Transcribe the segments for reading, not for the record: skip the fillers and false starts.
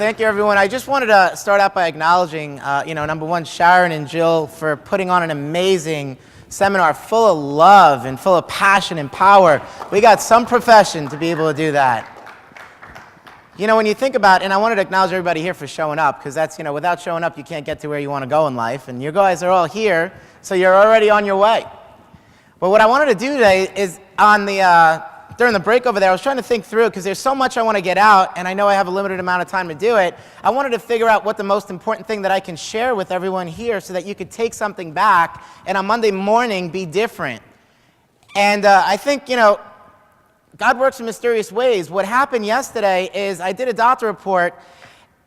Thank you, everyone. I just wanted to start out by acknowledging, number one, Sharon and Jill for putting on an amazing seminar full of love and full of passion and power. We got some profession to be able to do that. You know, when you think about, and I wanted to acknowledge everybody here for showing up, because that's, without showing up, you can't get to where you want to go in life. And you guys are all here, so you're already on your way. But what I wanted to do today is during the break over there, I was trying to think through, because there's so much I want to get out, and I know I have a limited amount of time to do it. I wanted to figure out what the most important thing that I can share with everyone here so that you could take something back and on Monday morning be different. And I think, God works in mysterious ways. What happened yesterday is I did a doctor report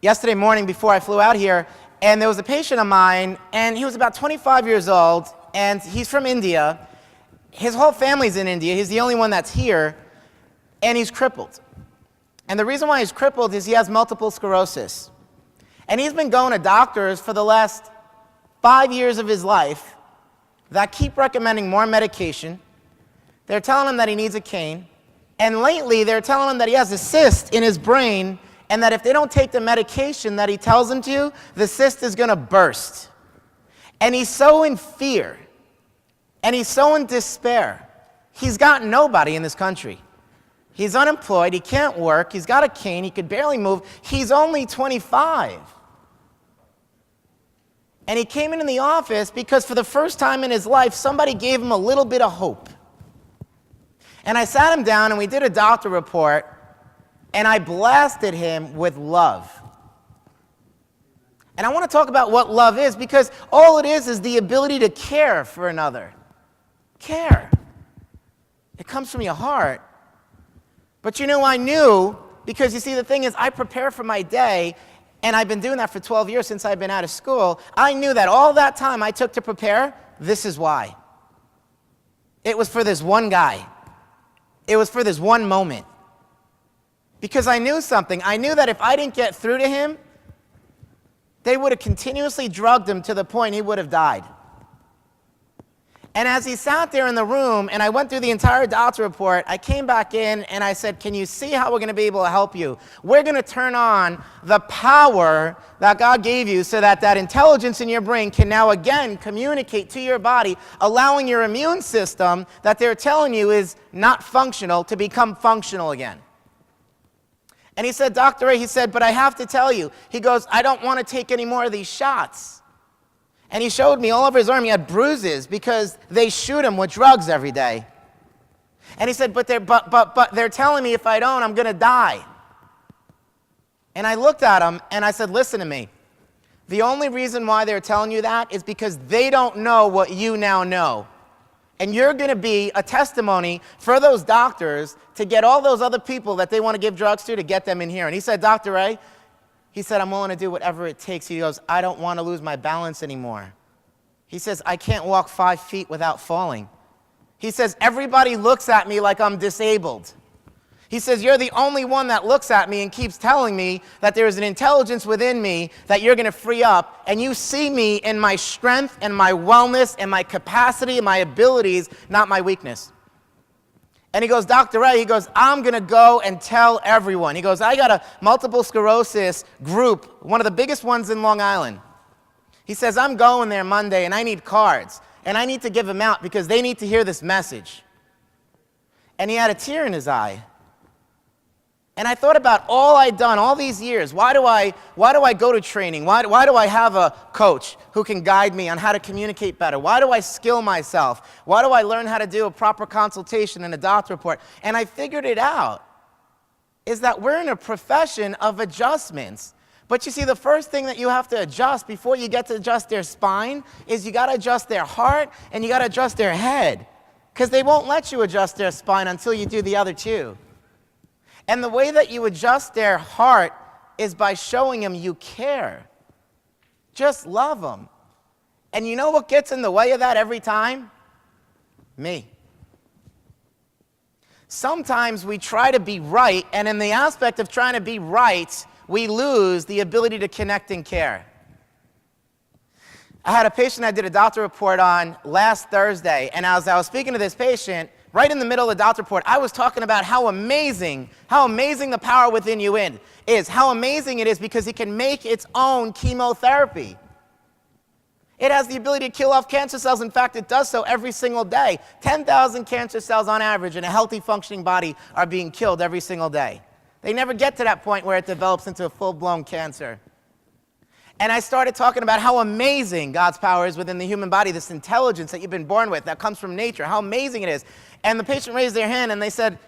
yesterday morning before I flew out here, and there was a patient of mine, and he was about 25 years old, and he's from India. His whole family's in India. He's the only one that's here, and he's crippled. And the reason why he's crippled is he has multiple sclerosis. And he's been going to doctors for the last 5 years of his life that keep recommending more medication. They're telling him that he needs a cane. And lately, they're telling him that he has a cyst in his brain, and that if they don't take the medication that he tells them to, the cyst is going to burst. And he's so in fear, and he's so in despair. He's got nobody in this country. He's unemployed, he can't work, he's got a cane, he could barely move. He's only 25. And he came into the office because for the first time in his life, somebody gave him a little bit of hope. And I sat him down and we did a doctor report, and I blasted him with love. And I want to talk about what love is, because all it is the ability to care for another. Care. It comes from your heart. But I knew, because you see, the thing is, I prepare for my day, and I've been doing that for 12 years since I've been out of school. I knew that all that time I took to prepare, this is why. It was for this one guy. It was for this one moment. Because I knew something. I knew that if I didn't get through to him, they would have continuously drugged him to the point he would have died. And as he sat there in the room, and I went through the entire doctor report, I came back in and I said, can you see how we're going to be able to help you? We're going to turn on the power that God gave you so that that intelligence in your brain can now again communicate to your body, allowing your immune system that they're telling you is not functional to become functional again. And he said, Dr. Ray, he said, but I have to tell you, he goes, I don't want to take any more of these shots. And he showed me all over his arm he had bruises because they shoot him with drugs every day. And he said, but they're telling me if I don't, I'm going to die. And I looked at him and I said, listen to me. The only reason why they're telling you that is because they don't know what you now know. And you're going to be a testimony for those doctors to get all those other people that they want to give drugs to get them in here. And he said, Dr. Ray, he said, I'm willing to do whatever it takes. He goes, I don't want to lose my balance anymore. He says, I can't walk 5 feet without falling. He says, everybody looks at me like I'm disabled. He says, you're the only one that looks at me and keeps telling me that there is an intelligence within me that you're going to free up, and you see me in my strength and my wellness and my capacity and my abilities, not my weakness. And he goes, Dr. Ray, he goes, I'm going to go and tell everyone. He goes, I got a multiple sclerosis group, one of the biggest ones in Long Island. He says, I'm going there Monday, and I need cards. And I need to give them out because they need to hear this message. And he had a tear in his eye. And I thought about all I'd done all these years. Why do I go to training? Why do I have a coach who can guide me on how to communicate better? Why do I skill myself? Why do I learn how to do a proper consultation and a doctor report? And I figured it out, is that we're in a profession of adjustments. But you see, the first thing that you have to adjust before you get to adjust their spine is you got to adjust their heart and you got to adjust their head. Because they won't let you adjust their spine until you do the other two. And the way that you adjust their heart is by showing them you care. Just love them. And you know what gets in the way of that every time? Me. Sometimes we try to be right, and in the aspect of trying to be right, we lose the ability to connect and care. I had a patient I did a doctor report on last Thursday, and as I was speaking to this patient, right in the middle of the doctor report, I was talking about how amazing the power within you is, how amazing it is because it can make its own chemotherapy. It has the ability to kill off cancer cells. In fact, it does so every single day. 10,000 cancer cells on average in a healthy functioning body are being killed every single day. They never get to that point where it develops into a full-blown cancer. And I started talking about how amazing God's power is within the human body, this intelligence that you've been born with that comes from nature, how amazing it is. And the patient raised their hand and they said,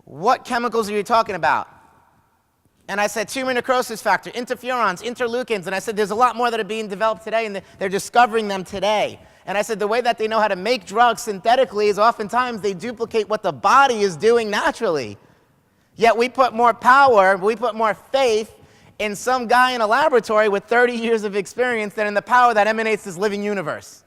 "What chemicals are you talking about?" And I said, tumor necrosis factor, interferons, interleukins. And I said, there's a lot more that are being developed today, and they're discovering them today. And I said, the way that they know how to make drugs synthetically is oftentimes they duplicate what the body is doing naturally. Yet we put more power, we put more faith in some guy in a laboratory with 30 years of experience than in the power that emanates this living universe.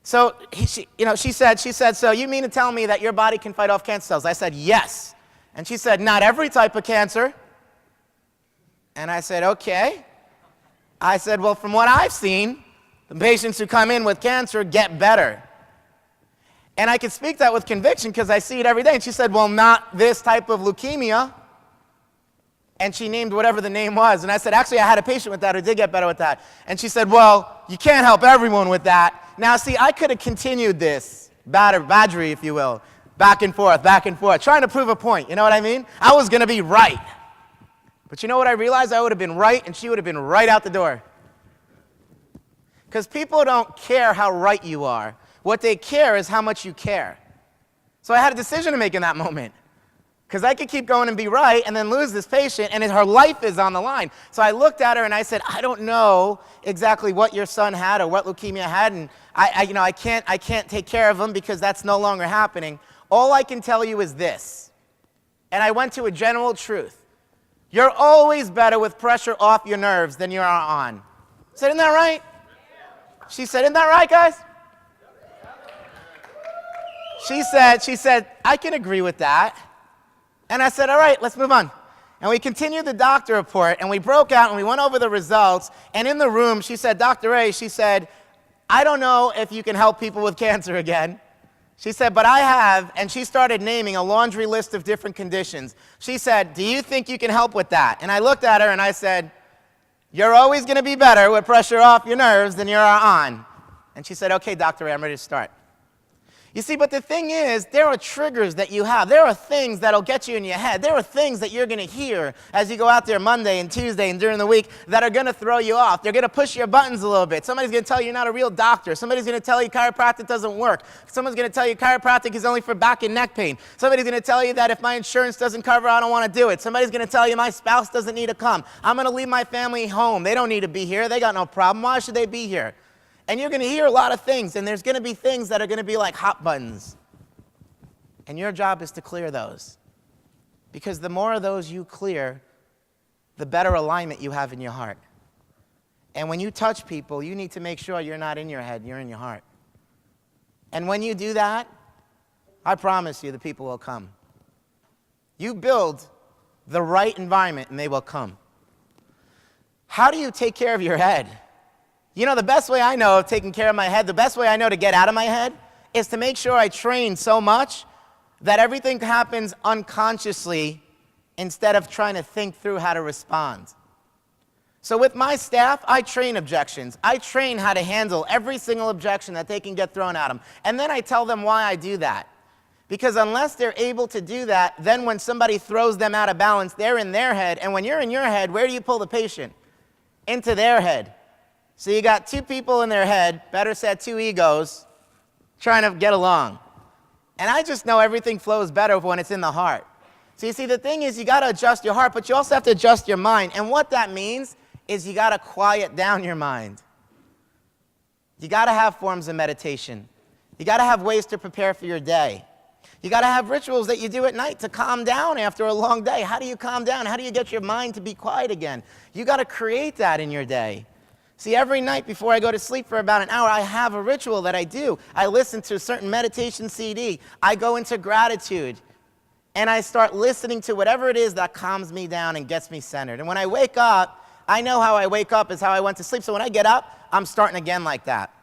So she said, so you mean to tell me that your body can fight off cancer cells? I said, yes. And she said, not every type of cancer. And I said, okay. I said, well, from what I've seen, the patients who come in with cancer get better. And I can speak that with conviction because I see it every day. And she said, well, not this type of leukemia. And she named whatever the name was. And I said, actually, I had a patient with that who did get better with that. And she said, well, you can't help everyone with that. Now, see, I could have continued this badgery, if you will, back and forth, trying to prove a point. You know what I mean? I was going to be right. But you know what I realized? I would have been right, and she would have been right out the door. Because people don't care how right you are. What they care is how much you care. So I had a decision to make in that moment. Because I could keep going and be right and then lose this patient, and her life is on the line. So I looked at her and I said, I don't know exactly what your son had or what leukemia had, and I can't take care of him because that's no longer happening. All I can tell you is this, and I went to a general truth. You're always better with pressure off your nerves than you are on. I said, isn't that right? She said, isn't that right, guys? She said, I can agree with that. And I said, all right, let's move on. And we continued the doctor report, and we broke out, and we went over the results. And in the room, she said, Dr. A, she said, I don't know if you can help people with cancer again. She said, but I have, and she started naming a laundry list of different conditions. She said, do you think you can help with that? And I looked at her and I said, you're always going to be better with pressure off your nerves than you are on. And she said, okay, Dr. A, I'm ready to start. You see, but the thing is, there are triggers that you have. There are things that'll get you in your head. There are things that you're going to hear as you go out there Monday and Tuesday and during the week that are going to throw you off. They're going to push your buttons a little bit. Somebody's going to tell you you're not a real doctor. Somebody's going to tell you chiropractic doesn't work. Someone's going to tell you chiropractic is only for back and neck pain. Somebody's going to tell you that if my insurance doesn't cover, I don't want to do it. Somebody's going to tell you my spouse doesn't need to come. I'm going to leave my family home. They don't need to be here. They got no problem. Why should they be here? And you're going to hear a lot of things, and there's going to be things that are going to be like hot buttons. And your job is to clear those. Because the more of those you clear, the better alignment you have in your heart. And when you touch people, you need to make sure you're not in your head, you're in your heart. And when you do that, I promise you the people will come. You build the right environment and they will come. How do you take care of your head? You know, the best way I know of taking care of my head, the best way I know to get out of my head is to make sure I train so much that everything happens unconsciously instead of trying to think through how to respond. So with my staff, I train objections. I train how to handle every single objection that they can get thrown at them. And then I tell them why I do that. Because unless they're able to do that, then when somebody throws them out of balance, they're in their head. And when you're in your head, where do you pull the patient? Into their head. So you got two people in their head, better said two egos, trying to get along. And I just know everything flows better when it's in the heart. So you see, the thing is you got to adjust your heart, but you also have to adjust your mind. And what that means is you got to quiet down your mind. You got to have forms of meditation. You got to have ways to prepare for your day. You got to have rituals that you do at night to calm down after a long day. How do you calm down? How do you get your mind to be quiet again? You got to create that in your day. See, every night before I go to sleep for about an hour, I have a ritual that I do. I listen to a certain meditation CD. I go into gratitude, and I start listening to whatever it is that calms me down and gets me centered. And when I wake up, I know how I wake up is how I went to sleep. So when I get up, I'm starting again like that.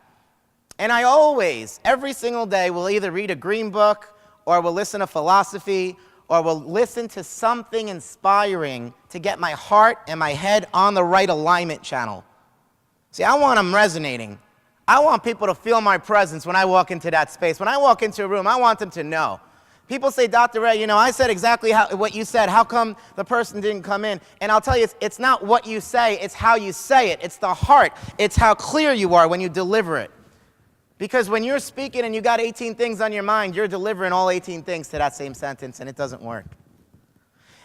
And I always, every single day, will either read a green book, or will listen to philosophy, or will listen to something inspiring to get my heart and my head on the right alignment channel. See, I want them resonating. I want people to feel my presence when I walk into that space. When I walk into a room, I want them to know. People say, Dr. Ray, you know, I said exactly what you said. How come the person didn't come in? And I'll tell you, it's not what you say, it's how you say it. It's the heart. It's how clear you are when you deliver it. Because when you're speaking and you got 18 things on your mind, you're delivering all 18 things to that same sentence, and it doesn't work.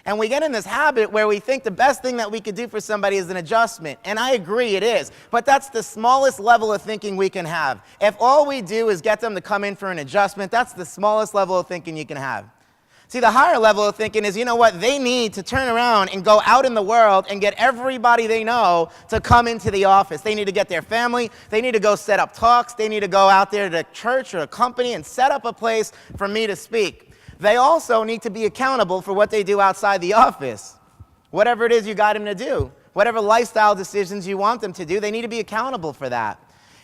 And we get in this habit where we think the best thing that we could do for somebody is an adjustment. And I agree, it is. But that's the smallest level of thinking we can have. If all we do is get them to come in for an adjustment, that's the smallest level of thinking you can have. See, the higher level of thinking is, you know what, they need to turn around and go out in the world and get everybody they know to come into the office. They need to get their family. They need to go set up talks. They need to go out there to a church or a company and set up a place for me to speak. They also need to be accountable for what they do outside the office. Whatever it is you got them to do, whatever lifestyle decisions you want them to do, they need to be accountable for that.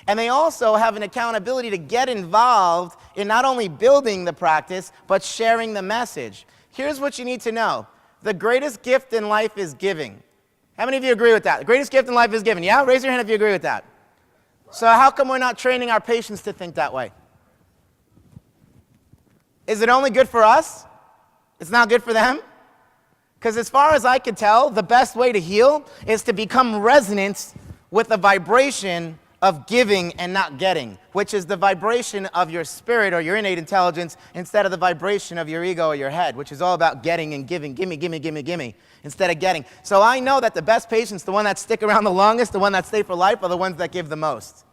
And they also have an accountability to get involved in not only building the practice, but sharing the message. Here's what you need to know. The greatest gift in life is giving. How many of you agree with that? The greatest gift in life is giving. Yeah? Raise your hand if you agree with that. So how come we're not training our patients to think that way? Is it only good for us? It's not good for them? Because as far as I can tell, the best way to heal is to become resonant with the vibration of giving and not getting, which is the vibration of your spirit or your innate intelligence instead of the vibration of your ego or your head, which is all about getting and giving. Gimme, gimme, gimme, gimme, instead of getting. So I know that the best patients, the ones that stick around the longest, the ones that stay for life, are the ones that give the most.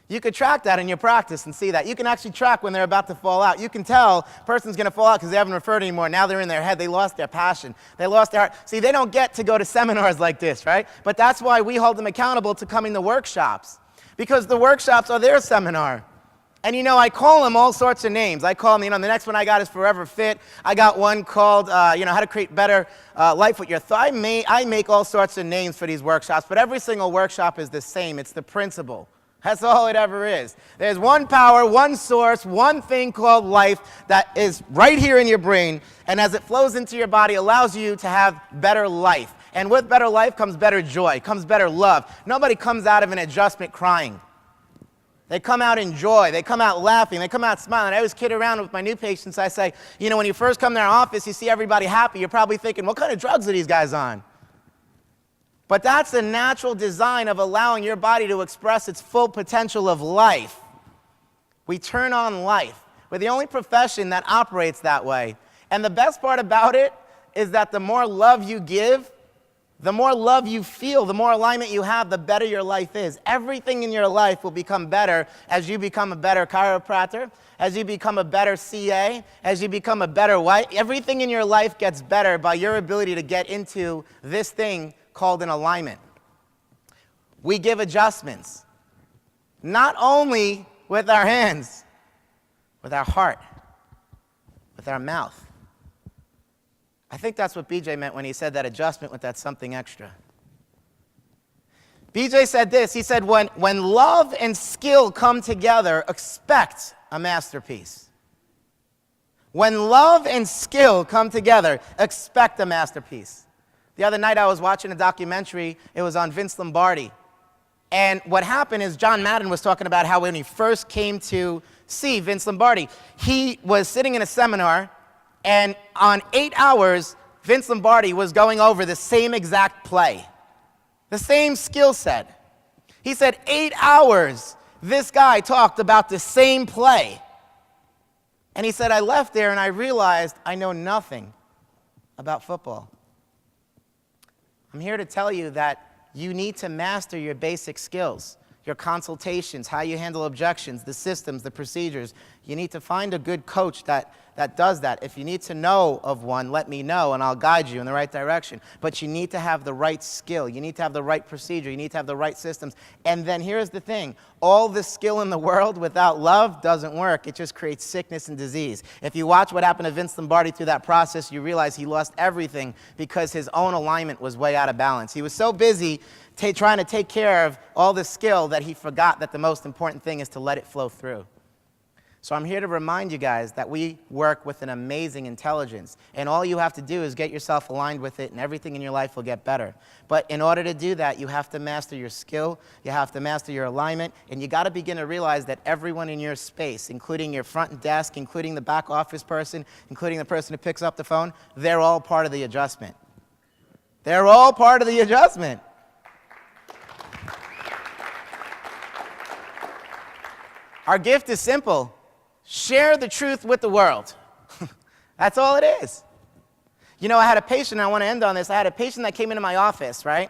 You could track that in your practice and see that. You can actually track when they're about to fall out. You can tell a person's going to fall out because they haven't referred anymore. Now they're in their head. They lost their passion. They lost their heart. See, they don't get to go to seminars like this, right? But that's why we hold them accountable to coming to workshops. Because the workshops are their seminar. And you know, I call them all sorts of names. I call them, you know, the next one I got is Forever Fit. I got one called, you know, How to Create Better Life with Your Thoughts. I make all sorts of names for these workshops, but every single workshop is the same. It's the principle. That's all it ever is. There's one power, one source, one thing called life that is right here in your brain, and as it flows into your body, allows you to have better life. And with better life comes better joy, comes better love. Nobody comes out of an adjustment crying. They come out in joy. They come out laughing. They come out smiling. I always kid around with my new patients. I say, you know, when you first come to our office, you see everybody happy. You're probably thinking, what kind of drugs are these guys on? But that's the natural design of allowing your body to express its full potential of life. We turn on life. We're the only profession that operates that way. And the best part about it is that the more love you give, the more love you feel, the more alignment you have, the better your life is. Everything in your life will become better as you become a better chiropractor, as you become a better CA, as you become a better wife. Everything in your life gets better by your ability to get into this thing called an alignment. We give adjustments, not only with our hands, with our heart, with our mouth. I think that's what BJ meant when he said that adjustment with that something extra. BJ said this, he said, when love and skill come together, expect a masterpiece. When love and skill come together, expect a masterpiece. The other night I was watching a documentary, it was on Vince Lombardi. And what happened is John Madden was talking about how when he first came to see Vince Lombardi, he was sitting in a seminar, and on 8 hours, Vince Lombardi was going over the same exact play, the same skill set. He said 8 hours, this guy talked about the same play. And he said, I left there and I realized I know nothing about football. I'm here to tell you that you need to master your basic skills, your consultations, how you handle objections, the systems, the procedures. You need to find a good coach that does that. If you need to know of one, let me know, and I'll guide you in the right direction. But you need to have the right skill. You need to have the right procedure. You need to have the right systems. And then here's the thing. All the skill in the world without love doesn't work. It just creates sickness and disease. If you watch what happened to Vince Lombardi through that process, you realize he lost everything because his own alignment was way out of balance. He was so busy trying to take care of all the skill that he forgot that the most important thing is to let it flow through. So I'm here to remind you guys that we work with an amazing intelligence, and all you have to do is get yourself aligned with it, and everything in your life will get better. But in order to do that, you have to master your skill, you have to master your alignment, and you got to begin to realize that everyone in your space, including your front desk, including the back office person, including the person who picks up the phone, they're all part of the adjustment. They're all part of the adjustment. Our gift is simple. Share the truth with the world. That's all it is. You know, I had a patient, and I want to end on this. I had a patient that came into my office, right?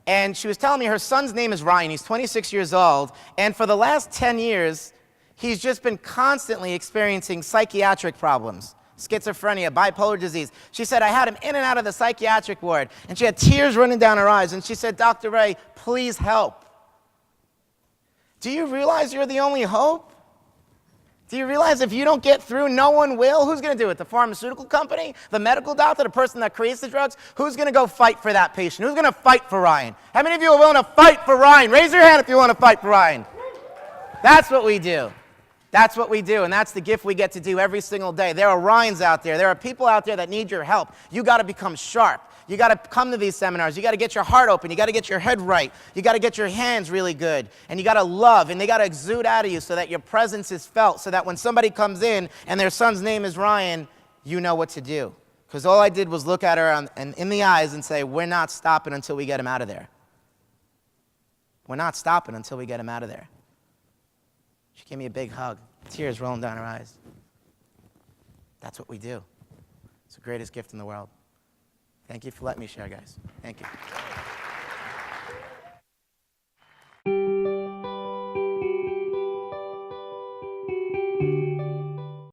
And she was telling me her son's name is Ryan. He's 26 years old. And for the last 10 years, he's just been constantly experiencing psychiatric problems. Schizophrenia, bipolar disease. She said, I had him in and out of the psychiatric ward. And she had tears running down her eyes. And she said, Dr. Ray, please help. Do you realize you're the only hope? Do you realize if you don't get through, no one will? Who's going to do it? The pharmaceutical company? The medical doctor? The person that creates the drugs? Who's going to go fight for that patient? Who's going to fight for Ryan? How many of you are willing to fight for Ryan? Raise your hand if you want to fight for Ryan. That's what we do. That's what we do, and that's the gift we get to do every single day. There are Ryans out there. There are people out there that need your help. You got to become sharp. You got to come to these seminars. You got to get your heart open. You got to get your head right. You got to get your hands really good. And you got to love, and they got to exude out of you so that your presence is felt, so that when somebody comes in and their son's name is Ryan, you know what to do. Because all I did was look at her in the eyes and say, we're not stopping until we get him out of there. We're not stopping until we get him out of there. She gave me a big hug, tears rolling down her eyes. That's what we do. It's the greatest gift in the world. Thank you for letting me share, guys. Thank you.